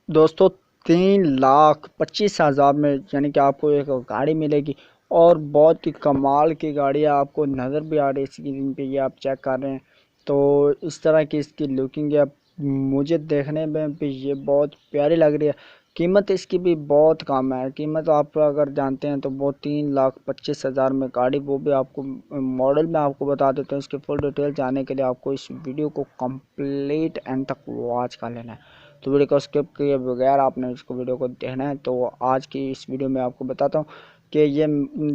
दोस्तों 3,25,000 में यानी कि आपको एक गाड़ी मिलेगी और बहुत ही कमाल की गाड़ी है। आपको नज़र भी आ रही है स्क्रीन पे, ये आप चेक कर रहे हैं। तो इस तरह की इसकी लुकिंग है, मुझे देखने में भी ये बहुत प्यारी लग रही है। कीमत इसकी भी बहुत कम है। कीमत आप अगर जानते हैं तो वो 3,25,000 में गाड़ी, वो भी आपको मॉडल में आपको बता देते हैं। इसकी फुल डिटेल जानने के लिए आपको इस वीडियो को कंप्लीट एंड तक वॉच कर लेना है। तो वीडियो को स्किप किए बगैर आपने इसको वीडियो को देखना है। तो आज की इस वीडियो में आपको बताता हूँ कि ये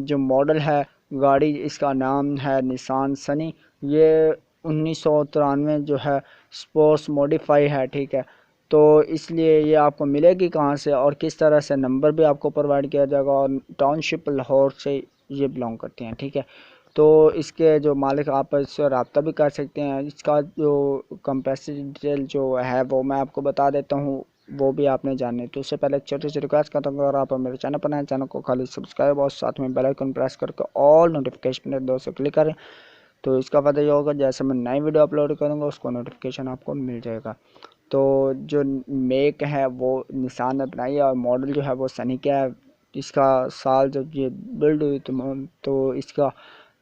जो मॉडल है गाड़ी, इसका नाम है निसान सनी। ये 1993 जो है स्पोर्ट्स मॉडिफाई है, ठीक है। तो इसलिए ये आपको मिलेगी कहाँ से और किस तरह से, नंबर भी आपको प्रोवाइड किया जाएगा और टाउनशिप लाहौर से ये बिलोंग करती हैं, ठीक है। तो इसके जो मालिक, आप इससे रब्ता भी कर सकते हैं। इसका जो कंपेसिटी डिटेल जो है वो मैं आपको बता देता हूँ, वो भी आपने जाननी है। तो उससे पहले एक छोटी सी रिक्वेस्ट करता हूँ, अगर आप मेरे चैनल पर नए, चैनल को खाली सब्सक्राइब और साथ में बेल आइकन प्रेस करके ऑल नोटिफिकेशन दो से क्लिक करें। तो इसका फ़ायदा ये होगा जैसे मैं नई वीडियो अपलोड करूँगा उसको नोटिफिकेशन आपको मिल जाएगा। तो जो मेक है वो निसान ने बनाई है और मॉडल जो है वो सनी का है। इसका साल जब ये बिल्ड हुई तो इसका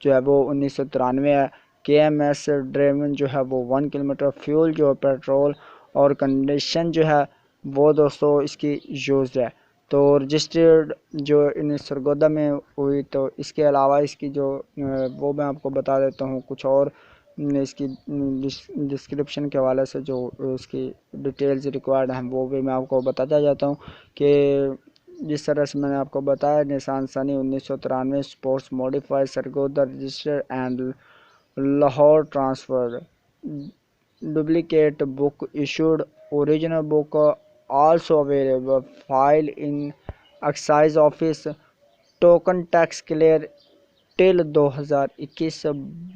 जो है वो 1993 है। KMS ड्रेवन जो है वो 1 किलोमीटर, फ्यूल जो है पेट्रोल, और कंडीशन जो है वो दोस्तों इसकी यूज्ड है। तो रजिस्टर्ड जो इन सरगोदा में हुई। तो इसके अलावा इसकी जो वो मैं आपको बता देता हूँ कुछ और इसकी डिस्क्रिप्शन के हवाले से जो इसकी डिटेल्स रिक्वायर्ड हैं वो भी मैं आपको बताता जाता हूँ कि जिस तरह से मैंने आपको बताया, Nissan Sunny 1993 sports modified Sargodha register and Lahore transfer, duplicate book issued, original book also available, file in excise office, token tax clear till 2021,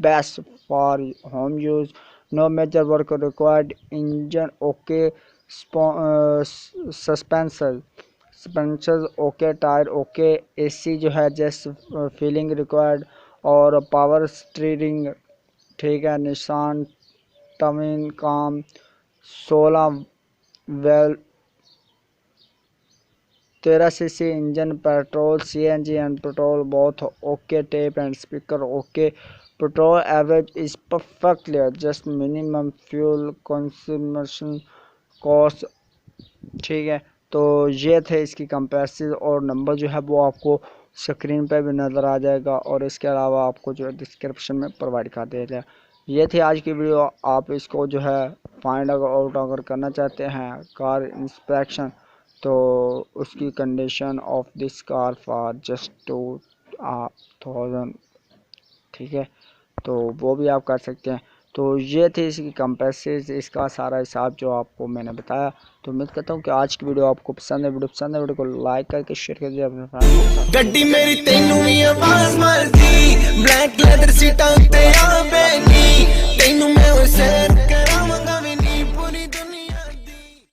best for home use, no major work required, engine okay, suspension okay, tyre okay, AC जो है just filling required, और power steering, ठीक है। Nissan twin cam 16 valve, 13 CC engine, petrol CNG and petrol both okay, tape and speaker okay, petrol average is perfectly just minimum fuel consumption cost, ठीक है। तो ये थे इसकी कंपेरिजन और नंबर जो है वो आपको स्क्रीन पे भी नज़र आ जाएगा और इसके अलावा आपको जो है डिस्क्रिप्शन में प्रोवाइड कर दिया जाए। ये थी आज की वीडियो। आप इसको जो है फाइंड आउट अगर करना चाहते हैं कार इंस्पेक्शन, तो उसकी condition of this car for just 2,000, ठीक है। तो वो भी आप कर सकते हैं। तो ये थी इसकी कंपेसिस, इसका सारा हिसाब जो आपको मैंने बताया। तो उम्मीद करता हूँ कि आज की वीडियो आपको पसंद है। वीडियो को लाइक करके शेयर कर दीजिए अपने फ्रेंड्स के साथ। गड्डी मेरी तेनू भी आवाज मारती, ब्लैक लेदर सीटां ते आ